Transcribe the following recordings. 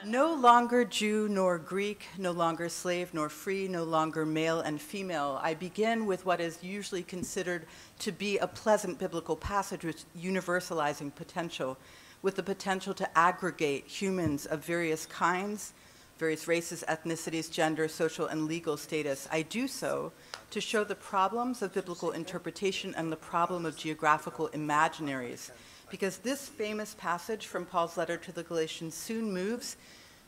No longer Jew nor Greek, no longer slave nor free, no longer male and female. I begin with what is usually considered to be a pleasant biblical passage with universalizing potential, with the potential to aggregate humans of various kinds, various races, ethnicities, gender, social, and legal status. I do so to show the problems of biblical interpretation and the problem of geographical imaginaries, because this famous passage from Paul's letter to the Galatians soon moves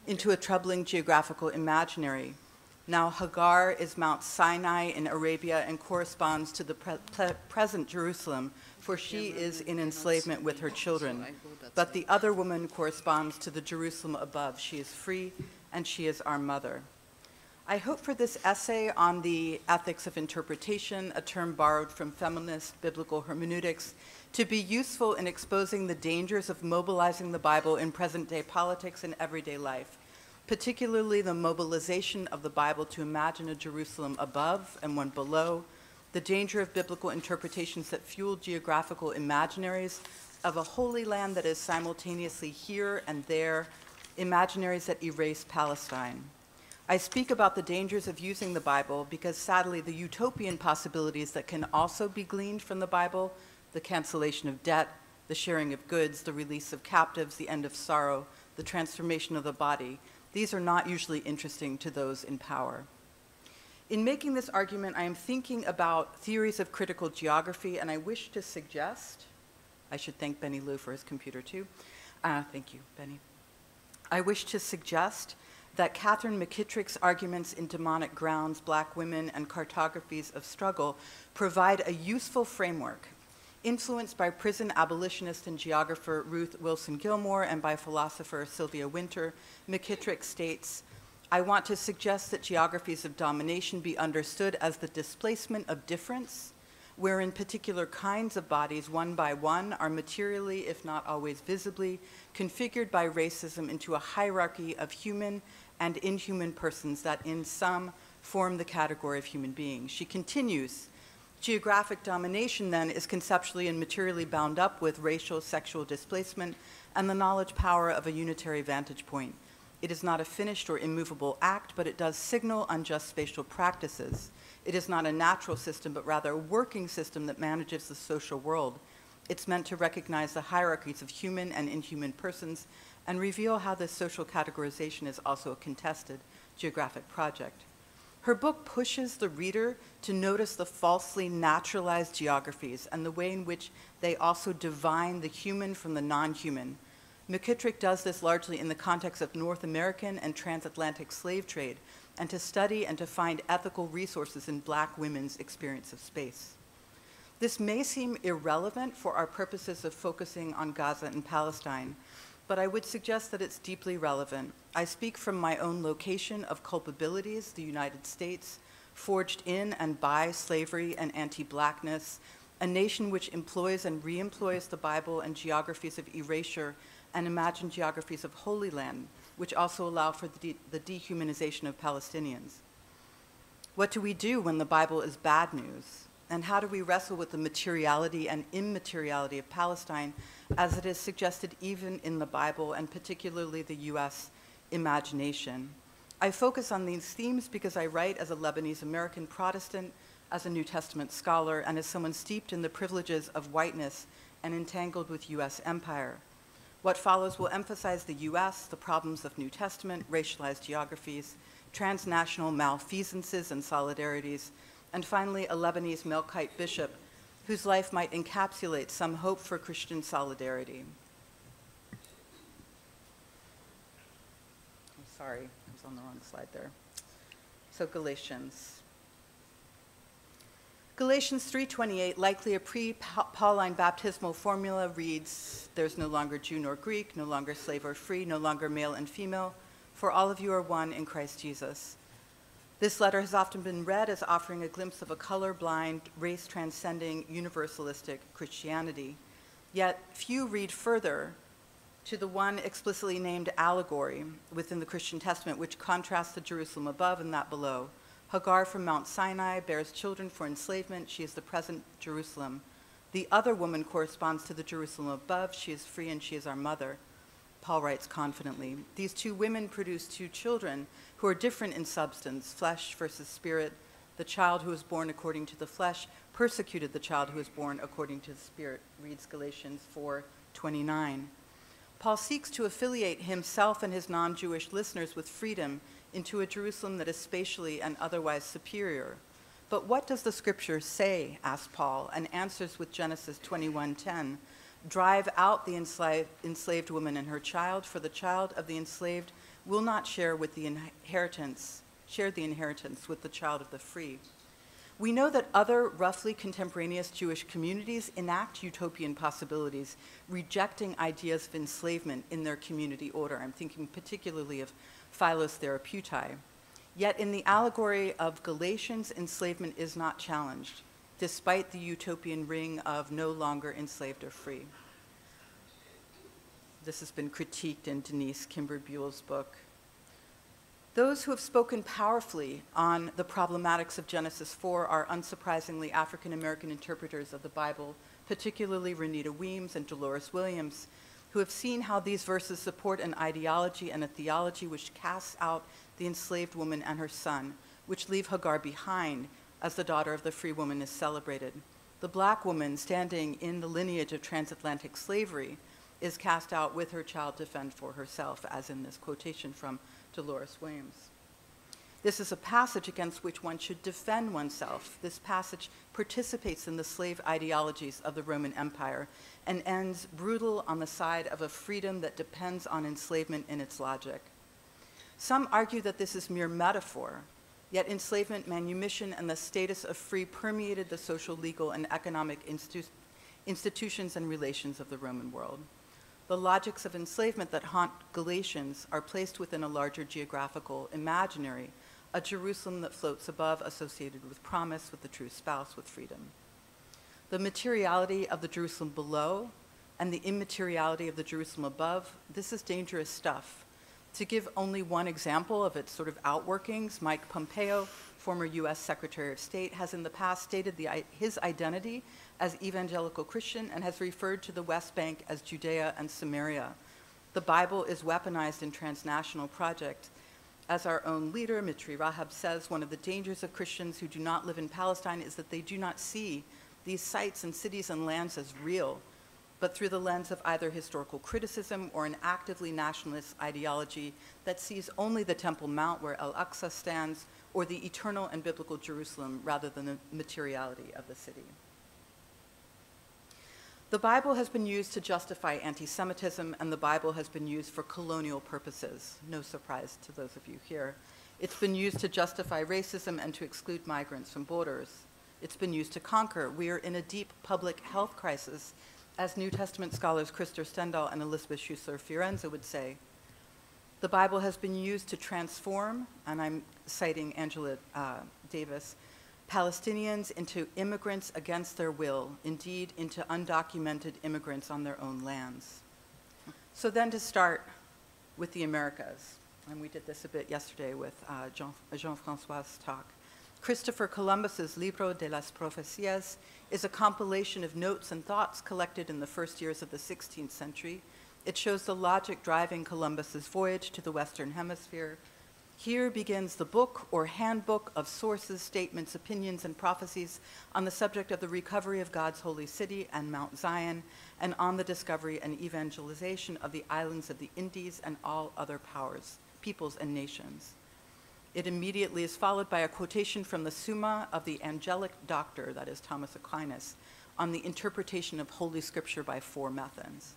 into a troubling geographical imaginary. Now Hagar is Mount Sinai in Arabia and corresponds to the present Jerusalem, for she is in enslavement with her children. But the other woman corresponds to the Jerusalem above. She is free and she is our mother. I hope for this essay on the ethics of interpretation, a term borrowed from feminist biblical hermeneutics, to be useful in exposing the dangers of mobilizing the Bible in present-day politics and everyday life, particularly the mobilization of the Bible to imagine a Jerusalem above and one below, the danger of biblical interpretations that fuel geographical imaginaries of a holy land that is simultaneously here and there, imaginaries that erase Palestine. I speak about the dangers of using the Bible because, sadly, the utopian possibilities that can also be gleaned from the Bible, the cancellation of debt, the sharing of goods, the release of captives, the end of sorrow, the transformation of the body, these are not usually interesting to those in power. In making this argument, I am thinking about theories of critical geography, and I wish to suggest, I should thank Benny Liu for his computer too. Thank you, Benny. I wish to suggest that Catherine McKittrick's arguments in Demonic Grounds, Black Women, and Cartographies of Struggle provide a useful framework. Influenced by prison abolitionist and geographer Ruth Wilson Gilmore and by philosopher Sylvia Wynter, McKittrick states, I want to suggest that geographies of domination be understood as the displacement of difference, wherein particular kinds of bodies, one by one, are materially, if not always visibly, configured by racism into a hierarchy of human and inhuman persons that in sum form the category of human beings. She continues, geographic domination then is conceptually and materially bound up with racial, sexual displacement and the knowledge power of a unitary vantage point. It is not a finished or immovable act, but it does signal unjust spatial practices. It is not a natural system, but rather a working system that manages the social world. It's meant to recognize the hierarchies of human and inhuman persons and reveal how this social categorization is also a contested geographic project. Her book pushes the reader to notice the falsely naturalized geographies and the way in which they also divine the human from the non-human. McKittrick does this largely in the context of North American and transatlantic slave trade, and to study and to find ethical resources in Black women's experience of space. This may seem irrelevant for our purposes of focusing on Gaza and Palestine, but I would suggest that it's deeply relevant. I speak from my own location of culpabilities, the United States, forged in and by slavery and anti-Blackness, a nation which employs and re-employs the Bible and geographies of erasure and imagined geographies of Holy Land, which also allow for the dehumanization of Palestinians. What do we do when the Bible is bad news? And how do we wrestle with the materiality and immateriality of Palestine as it is suggested even in the Bible and particularly the US imagination? I focus on these themes because I write as a Lebanese American Protestant, as a New Testament scholar, and as someone steeped in the privileges of whiteness and entangled with US empire. What follows will emphasize the US, the problems of New Testament, racialized geographies, transnational malfeasances and solidarities, and finally, a Lebanese Melkite bishop whose life might encapsulate some hope for Christian solidarity. I'm sorry, I was on the wrong slide there. So Galatians. Galatians 3:28, likely a pre-Pauline baptismal formula, reads, there's no longer Jew nor Greek, no longer slave or free, no longer male and female, for all of you are one in Christ Jesus. This letter has often been read as offering a glimpse of a colorblind, race-transcending, universalistic Christianity. Yet few read further to the one explicitly named allegory within the Christian Testament, which contrasts the Jerusalem above and that below. Hagar from Mount Sinai bears children for enslavement. She is the present Jerusalem. The other woman corresponds to the Jerusalem above. She is free and she is our mother. Paul writes confidently. These two women produced two children who are different in substance, flesh versus spirit. The child who was born according to the flesh persecuted the child who was born according to the spirit, reads Galatians 4:29. Paul seeks to affiliate himself and his non-Jewish listeners with freedom into a Jerusalem that is spatially and otherwise superior. But what does the scripture say, asks Paul, and answers with Genesis 21:10. Drive out the enslaved woman and her child, for the child of the enslaved will not share the inheritance with the child of the free. We know that other roughly contemporaneous Jewish communities enact utopian possibilities, rejecting ideas of enslavement in their community order. I'm thinking particularly of Philos Therapeutai. Yet in the allegory of Galatians, enslavement is not challenged, despite the utopian ring of no longer enslaved or free. This has been critiqued in Denise Kimber-Buell's book. Those who have spoken powerfully on the problematics of Genesis 4 are unsurprisingly African-American interpreters of the Bible, particularly Renita Weems and Dolores Williams, who have seen how these verses support an ideology and a theology which casts out the enslaved woman and her son, which leave Hagar behind as the daughter of the free woman is celebrated. The black woman, standing in the lineage of transatlantic slavery, is cast out with her child to fend for herself, as in this quotation from Dolores Williams. This is a passage against which one should defend oneself. This passage participates in the slave ideologies of the Roman Empire and ends brutal on the side of a freedom that depends on enslavement in its logic. Some argue that this is mere metaphor, yet enslavement, manumission, and the status of free permeated the social, legal, and economic institutions and relations of the Roman world. The logics of enslavement that haunt Galatians are placed within a larger geographical imaginary, a Jerusalem that floats above, associated with promise, with the true spouse, with freedom. The materiality of the Jerusalem below and the immateriality of the Jerusalem above, this is dangerous stuff. To give only one example of its sort of outworkings, Mike Pompeo, former US Secretary of State, has in the past stated his identity as evangelical Christian and has referred to the West Bank as Judea and Samaria. The Bible is weaponized in transnational projects. As our own leader, Mitri Rahab, says, one of the dangers of Christians who do not live in Palestine is that they do not see these sites and cities and lands as real, but through the lens of either historical criticism or an actively nationalist ideology that sees only the Temple Mount where Al-Aqsa stands, or the eternal and biblical Jerusalem rather than the materiality of the city. The Bible has been used to justify anti-Semitism, and the Bible has been used for colonial purposes. No surprise to those of you here. It's been used to justify racism and to exclude migrants from borders. It's been used to conquer. We are in a deep public health crisis, as New Testament scholars Christer Stendahl and Elizabeth Schussler-Fiorenza would say. The Bible has been used to transform, and I'm citing Angela Davis, Palestinians into immigrants against their will, indeed into undocumented immigrants on their own lands. So then to start with the Americas, and we did this a bit yesterday with Jean-François's talk. Christopher Columbus's Libro de las Profecías is a compilation of notes and thoughts collected in the first years of the 16th century. It shows the logic driving Columbus's voyage to the Western Hemisphere. Here begins the book or handbook of sources, statements, opinions, and prophecies on the subject of the recovery of God's holy city and Mount Zion, and on the discovery and evangelization of the islands of the Indies and all other peoples, and nations. It immediately is followed by a quotation from the Summa of the Angelic Doctor, that is Thomas Aquinas, on the interpretation of Holy Scripture by four methods.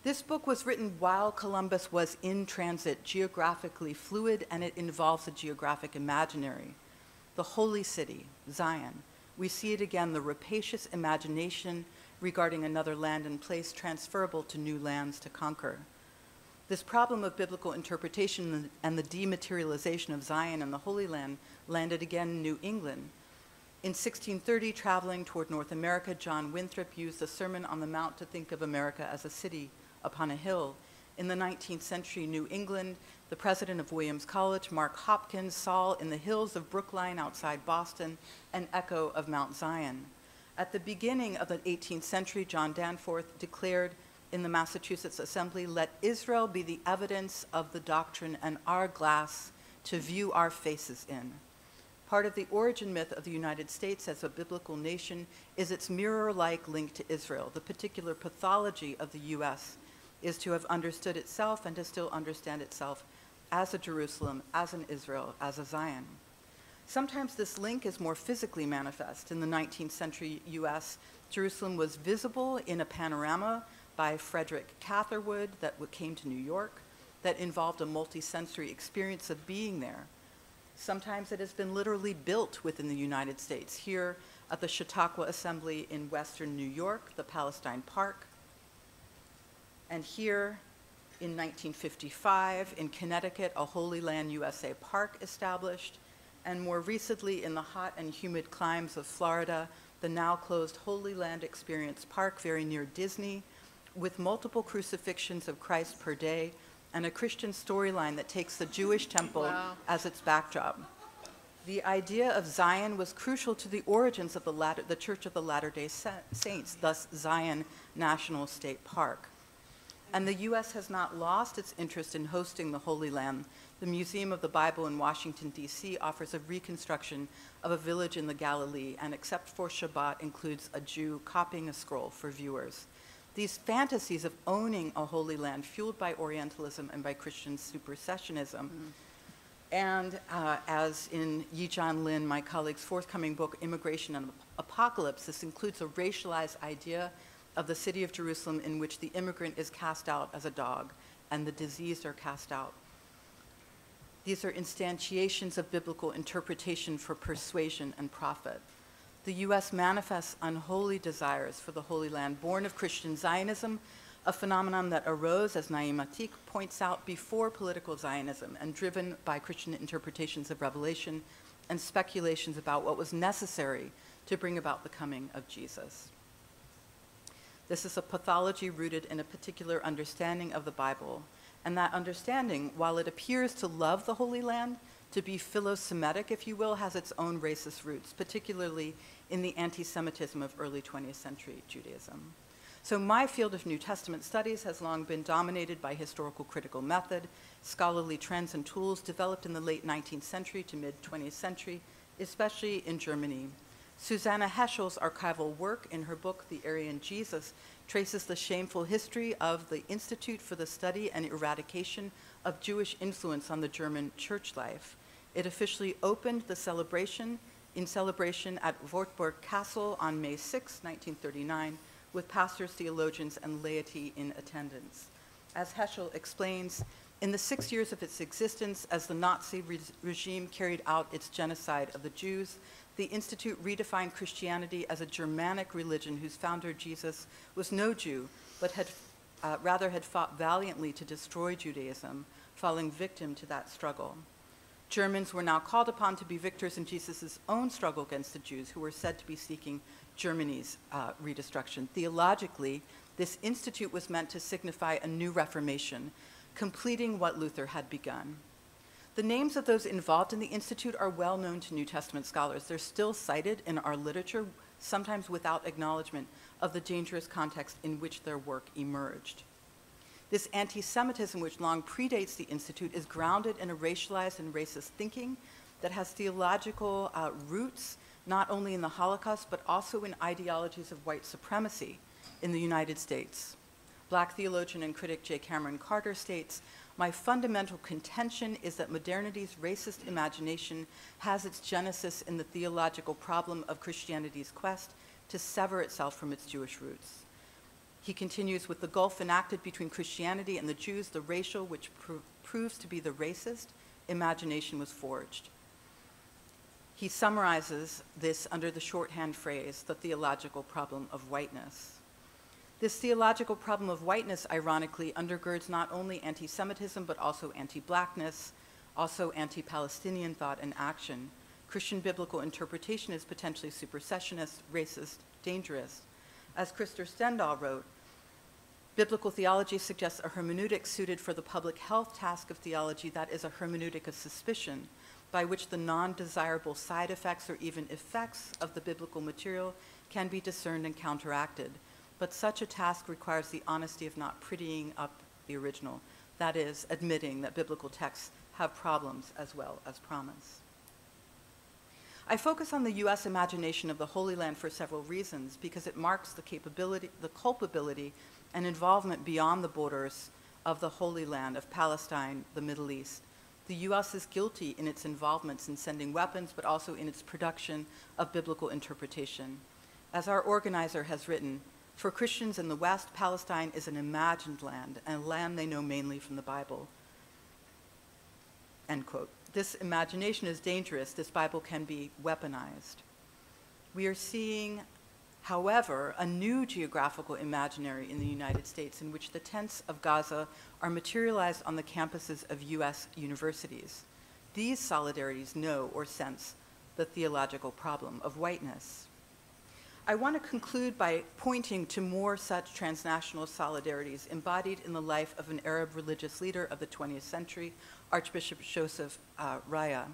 This book was written while Columbus was in transit, geographically fluid, and it involves a geographic imaginary. The holy city, Zion. We see it again, the rapacious imagination regarding another land and place transferable to new lands to conquer. This problem of biblical interpretation and the dematerialization of Zion and the Holy Land landed again in New England. In 1630, traveling toward North America, John Winthrop used the Sermon on the Mount to think of America as a city upon a hill. In the 19th century New England, the president of Williams College, Mark Hopkins, saw in the hills of Brookline outside Boston an echo of Mount Zion. At the beginning of the 18th century, John Danforth declared in the Massachusetts Assembly, "Let Israel be the evidence of the doctrine and our glass to view our faces in." Part of the origin myth of the United States as a biblical nation is its mirror-like link to Israel. The particular pathology of the US is to have understood itself and to still understand itself as a Jerusalem, as an Israel, as a Zion. Sometimes this link is more physically manifest. In the 19th century US, Jerusalem was visible in a panorama by Frederick Catherwood that came to New York that involved a multi-sensory experience of being there. Sometimes it has been literally built within the United States. Here at the Chautauqua Assembly in Western New York, the Palestine Park. And here in 1955 in Connecticut, a Holy Land USA Park established. And more recently in the hot and humid climes of Florida, the now closed Holy Land Experience Park very near Disney, with multiple crucifixions of Christ per day and a Christian storyline that takes the Jewish temple as its backdrop. The idea of Zion was crucial to the origins of the Church of the Latter-day Saints, thus Zion National State Park. And the U.S. has not lost its interest in hosting the Holy Land. The Museum of the Bible in Washington, D.C. offers a reconstruction of a village in the Galilee, and except for Shabbat, includes a Jew copying a scroll for viewers. These fantasies of owning a Holy Land, fueled by Orientalism and by Christian supersessionism, and as in Yi-Jan Lin, my colleague's forthcoming book, Immigration and Apocalypse, this includes a racialized idea of the city of Jerusalem in which the immigrant is cast out as a dog and the diseased are cast out. These are instantiations of biblical interpretation for persuasion and profit. The U.S. manifests unholy desires for the Holy Land, born of Christian Zionism, a phenomenon that arose, as Naim Atik points out, before political Zionism and driven by Christian interpretations of Revelation and speculations about what was necessary to bring about the coming of Jesus. This is a pathology rooted in a particular understanding of the Bible, and that understanding, while it appears to love the Holy Land, to be philo-Semitic, if you will, has its own racist roots, particularly in the anti-Semitism of early 20th century Judaism. So my field of New Testament studies has long been dominated by historical critical method, scholarly trends and tools developed in the late 19th century to mid-20th century, especially in Germany. Susanna Heschel's archival work in her book, The Aryan Jesus, traces the shameful history of the Institute for the Study and Eradication of Jewish Influence on the German church life. It officially opened the celebration at Wartburg Castle on May 6, 1939, with pastors, theologians, and laity in attendance. As Heschel explains, in the 6 years of its existence, as the Nazi regime carried out its genocide of the Jews, the Institute redefined Christianity as a Germanic religion whose founder, Jesus, was no Jew, but rather had fought valiantly to destroy Judaism, falling victim to that struggle. Germans were now called upon to be victors in Jesus' own struggle against the Jews, who were said to be seeking Germany's redestruction. Theologically, this institute was meant to signify a new Reformation, completing what Luther had begun. The names of those involved in the institute are well known to New Testament scholars. They're still cited in our literature, sometimes without acknowledgement of the dangerous context in which their work emerged. This anti-Semitism, which long predates the institute, is grounded in a racialized and racist thinking that has theological roots not only in the Holocaust, but also in ideologies of white supremacy in the United States. Black theologian and critic J. Cameron Carter states, "My fundamental contention is that modernity's racist imagination has its genesis in the theological problem of Christianity's quest to sever itself from its Jewish roots." He continues, "With the gulf enacted between Christianity and the Jews, the racial, which proves to be the racist, imagination was forged." He summarizes this under the shorthand phrase, the theological problem of whiteness. This theological problem of whiteness, ironically, undergirds not only anti-Semitism, but also anti-Blackness, also anti-Palestinian thought and action. Christian biblical interpretation is potentially supersessionist, racist, dangerous. As Krister Stendahl wrote, biblical theology suggests a hermeneutic suited for the public health task of theology that is a hermeneutic of suspicion, by which the non-desirable side effects or even effects of the biblical material can be discerned and counteracted. but such a task requires the honesty of not prettying up the original, that is, admitting that biblical texts have problems as well as promise. I focus on the US imagination of the Holy Land for several reasons, because it marks the culpability and involvement beyond the borders of the Holy Land, of Palestine, the Middle East. The US is guilty in its involvements in sending weapons, but also in its production of biblical interpretation. As our organizer has written, for Christians in the West, Palestine is an imagined land, and a land they know mainly from the Bible. End quote. This imagination is dangerous. This Bible can be weaponized. We are seeing, however, a new geographical imaginary in the United States in which the tents of Gaza are materialized on the campuses of US universities. These solidarities know or sense the theological problem of whiteness. I want to conclude by pointing to more such transnational solidarities embodied in the life of an Arab religious leader of the 20th century, Archbishop Joseph Raya.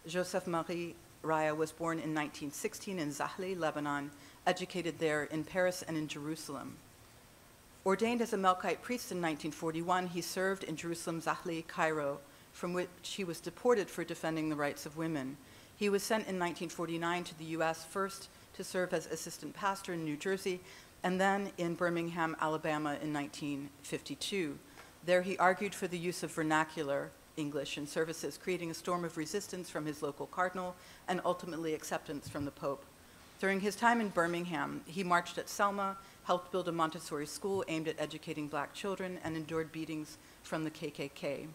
Joseph Marie Raya was born in 1916 in Zahle, Lebanon, educated there in Paris and in Jerusalem. Ordained as a Melkite priest in 1941, he served in Jerusalem, Zahle, Cairo, from which he was deported for defending the rights of women. He was sent in 1949 to the US, first to serve as assistant pastor in New Jersey, and then in Birmingham, Alabama in 1952. There he argued for the use of vernacular English in services, creating a storm of resistance from his local cardinal and ultimately acceptance from the Pope. During his time in Birmingham, he marched at Selma, helped build a Montessori school aimed at educating black children, and endured beatings from the KKK.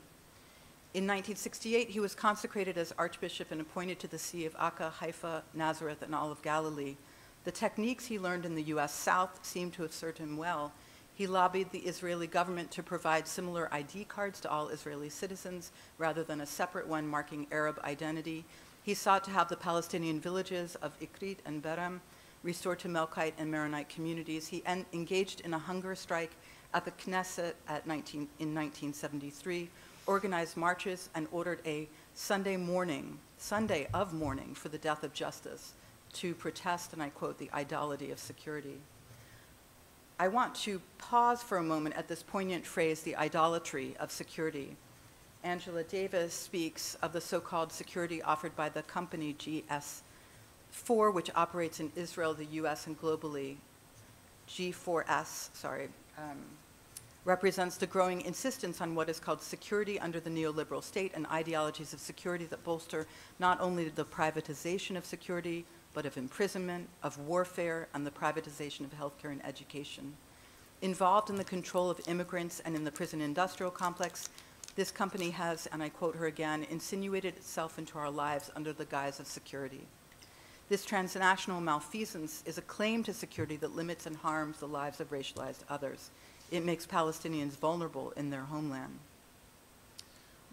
In 1968, he was consecrated as archbishop and appointed to the see of Akka, Haifa, Nazareth, and all of Galilee. The techniques he learned in the US South seemed to have served him well. He lobbied the Israeli government to provide similar ID cards to all Israeli citizens rather than a separate one marking Arab identity. He sought to have the Palestinian villages of Ikrit and Berem restored to Melkite and Maronite communities. He engaged in a hunger strike at the Knesset in 1973, organized marches, and ordered a Sunday of mourning for the death of justice to protest, and I quote, the idolatry of security. I want to pause for a moment at this poignant phrase, the idolatry of security. Angela Davis speaks of the so-called security offered by the company GS4, which operates in Israel, the US, and globally. G4S, represents the growing insistence on what is called security under the neoliberal state and ideologies of security that bolster not only the privatization of security, but of imprisonment, of warfare, and the privatization of healthcare and education. Involved in the control of immigrants and in the prison industrial complex, this company has, and I quote her again, insinuated itself into our lives under the guise of security. This transnational malfeasance is a claim to security that limits and harms the lives of racialized others. It makes Palestinians vulnerable in their homeland.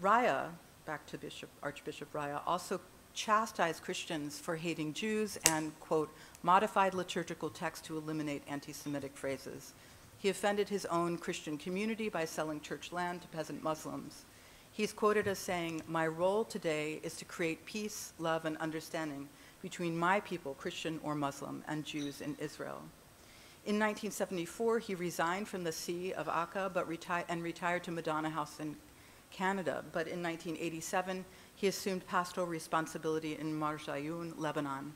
Raya, back to Archbishop Raya, also chastised Christians for hating Jews and, quote, modified liturgical text to eliminate anti-Semitic phrases. He offended his own Christian community by selling church land to peasant Muslims. He's quoted as saying, "My role today is to create peace, love, and understanding between my people, Christian or Muslim, and Jews in Israel." In 1974, he resigned from the see of Akka and retired to Madonna House in Canada. But in 1987, he assumed pastoral responsibility in Marjayoun, Lebanon.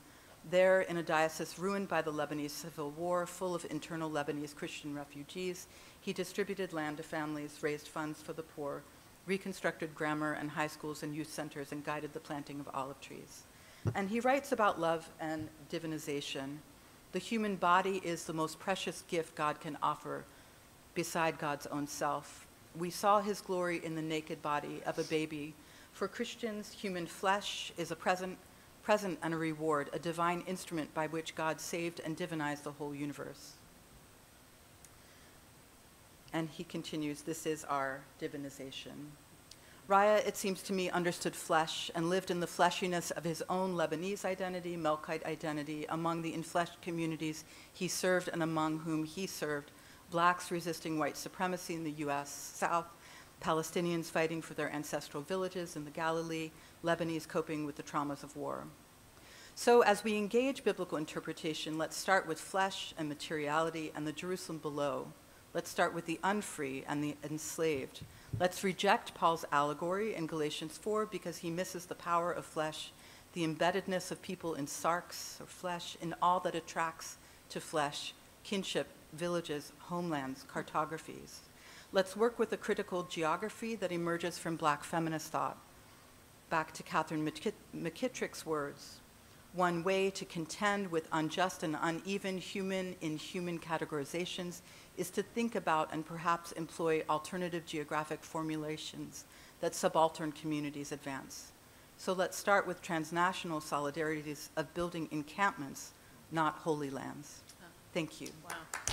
There, in a diocese ruined by the Lebanese civil war, full of internal Lebanese Christian refugees, he distributed land to families, raised funds for the poor, reconstructed grammar and high schools and youth centers, and guided the planting of olive trees. And he writes about love and divinization. The human body is the most precious gift God can offer beside God's own self. We saw his glory in the naked body of a baby. For Christians, human flesh is a present and a reward, a divine instrument by which God saved and divinized the whole universe. And he continues, this is our divinization. Raya, it seems to me, understood flesh and lived in the fleshiness of his own Lebanese identity, Melkite identity, among the enfleshed communities he served and among whom he served, blacks resisting white supremacy in the US South, Palestinians fighting for their ancestral villages in the Galilee, Lebanese coping with the traumas of war. So as we engage biblical interpretation, let's start with flesh and materiality and the Jerusalem below. Let's start with the unfree and the enslaved. Let's reject Paul's allegory in Galatians 4 because he misses the power of flesh, the embeddedness of people in sarx or flesh, in all that attracts to flesh, kinship, villages, homelands, cartographies. Let's work with the critical geography that emerges from Black feminist thought. Back to Catherine McKittrick's words, one way to contend with unjust and uneven human in human categorizations is to think about and perhaps employ alternative geographic formulations that subaltern communities advance. So let's start with transnational solidarities of building encampments, not holy lands. Thank you. Wow.